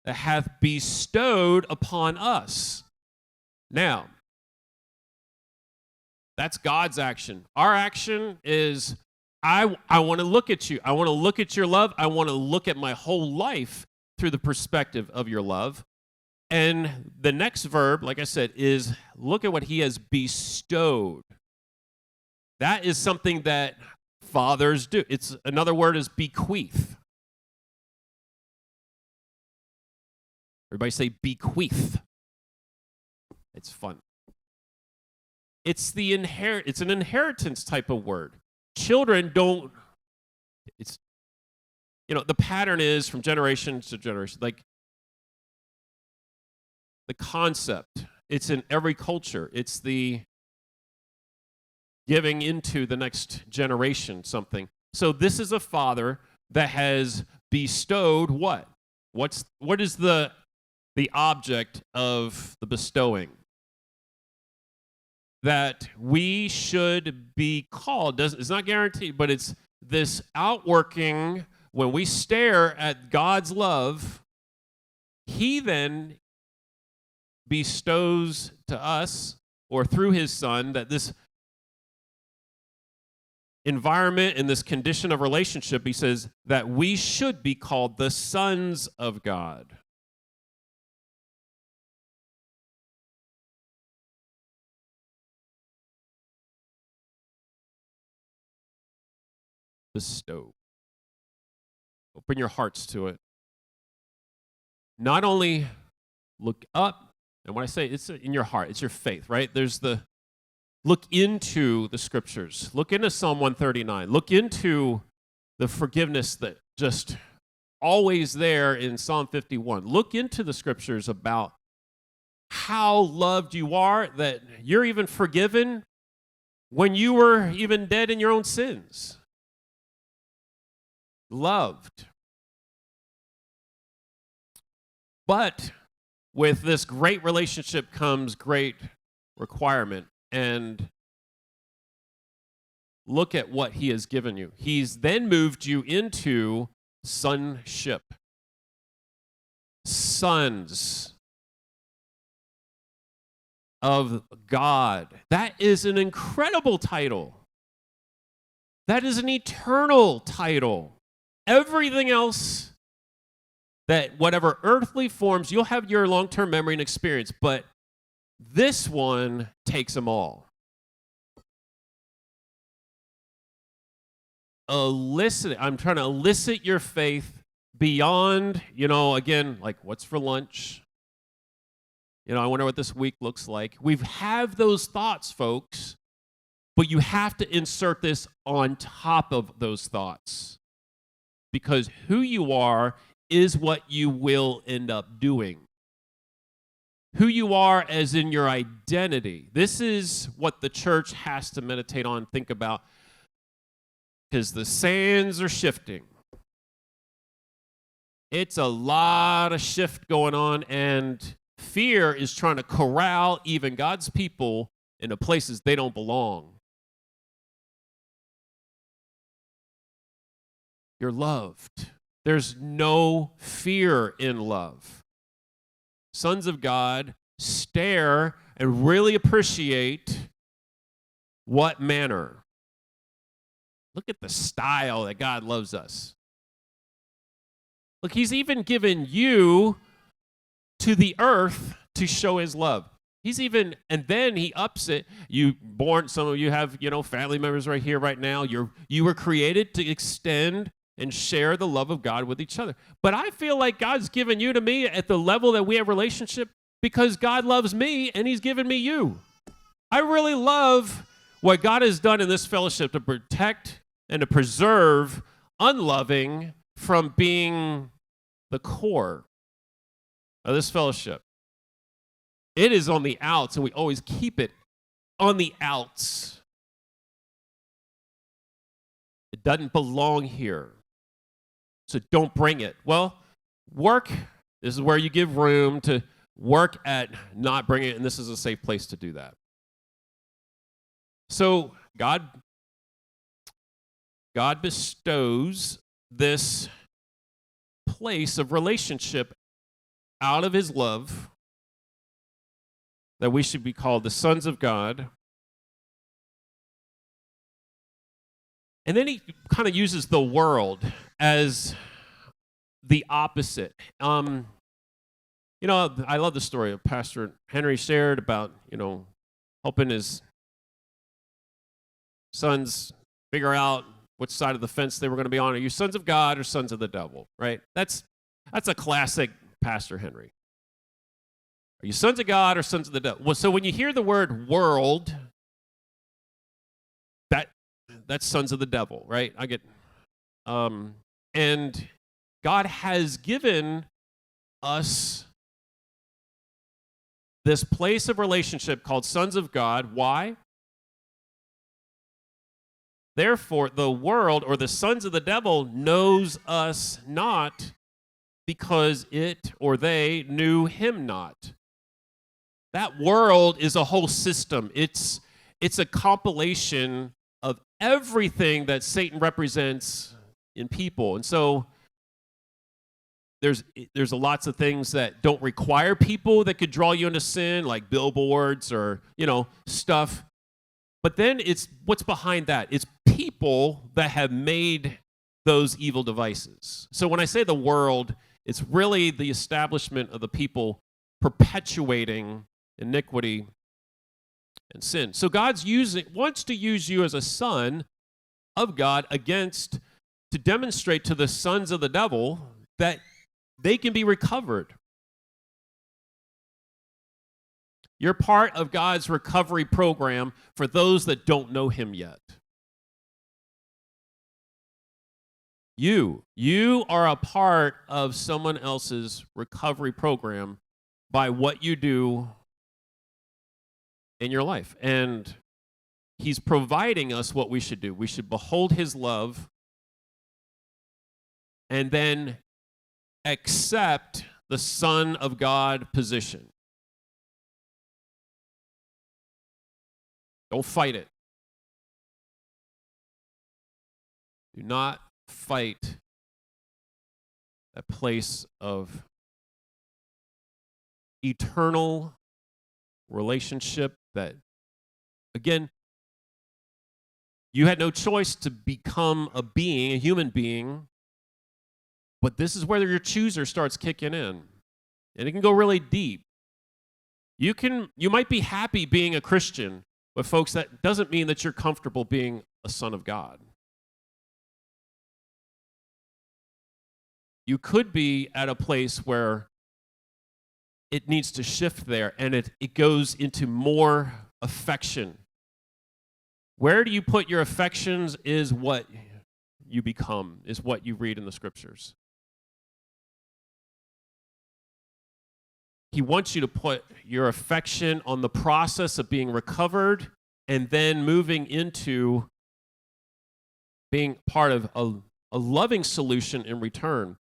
that hath bestowed upon us. Now, that's God's action. Our action is, I want to look at you. I want to look at your love. I want to look at my whole life through the perspective of your love. And the next verb, like I said, is look at what he has bestowed. That is something that fathers do. It's another word is bequeath. Everybody say bequeath. It's fun. It's it's an inheritance type of word. Children don't, the pattern is from generation to generation. Like the concept, it's in every culture. It's the giving into the next generation something. So this is a father that has bestowed what? What is the object of the bestowing? That we should be called. It's not guaranteed, but it's this outworking. When we stare at God's love, he then bestows to us, or through his son, that this environment and this condition of relationship, he says that we should be called the sons of God. Bestowed. Open your hearts to it. Not only look up, and when I say it's in your heart, it's your faith, right? There's the look into the scriptures. Look into Psalm 139. Look into the forgiveness that just always there in Psalm 51. Look into the scriptures about how loved you are, that you're even forgiven when you were even dead in your own sins. Loved. But with this great relationship comes great requirement. And look at what he has given you. He's then moved you into sonship. Sons of God. That is an incredible title. That is an eternal title. Everything else, that whatever earthly forms, you'll have your long-term memory and experience, but this one takes them all. I'm trying to elicit your faith beyond, again, like what's for lunch? I wonder what this week looks like. We have those thoughts, folks, but you have to insert this on top of those thoughts. Because who you are is what you will end up doing. Who you are as in your identity. This is what the church has to meditate on, think about, because the sands are shifting. It's a lot of shift going on, and fear is trying to corral even God's people into places they don't belong. You're loved. There's no fear in love. Sons of God stare and really appreciate what manner. Look at the style that God loves us. Look, he's even given you to the earth to show his love. And then he ups it. Some of you have, family members right here, right now. You were created to extend and share the love of God with each other. But I feel like God's given you to me at the level that we have relationship because God loves me and he's given me you. I really love what God has done in this fellowship to protect and to preserve unloving from being the core of this fellowship. It is on the outs, and we always keep it on the outs. It doesn't belong here. So don't bring it. Well, work. This is where you give room to work at not bringing it, and this is a safe place to do that. So God bestows this place of relationship out of his love that we should be called the sons of God. And then he kind of uses the world as the opposite. I love the story of Pastor Henry shared about, helping his sons figure out which side of the fence they were going to be on. Are you sons of God or sons of the devil, right? That's a classic Pastor Henry. Are you sons of God or sons of the devil? Well, so when you hear the word world, that's sons of the devil, right? And God has given us this place of relationship called sons of God. Why? Therefore, the world or the sons of the devil knows us not because it or they knew him not. That world is a whole system. It's a compilation of everything that Satan represents in people. And so there's lots of things that don't require people that could draw you into sin, like billboards or, stuff. But then it's what's behind that. It's people that have made those evil devices. So when I say the world, it's really the establishment of the people perpetuating iniquity and sin. So God wants to use you as a son of God to demonstrate to the sons of the devil that they can be recovered. You're part of God's recovery program for those that don't know him yet. You are a part of someone else's recovery program by what you do in your life. And he's providing us what we should do. We should behold his love and then accept the Son of God position. Don't fight it. Do not fight that place of eternal relationship that, again, you had no choice to become a human being, but this is where your chooser starts kicking in. And it can go really deep. You might be happy being a Christian, but folks, that doesn't mean that you're comfortable being a son of God. You could be at a place where it needs to shift there, and it goes into more affection. Where do you put your affections is what you become, is what you read in the scriptures. He wants you to put your affection on the process of being recovered and then moving into being part of a loving solution in return.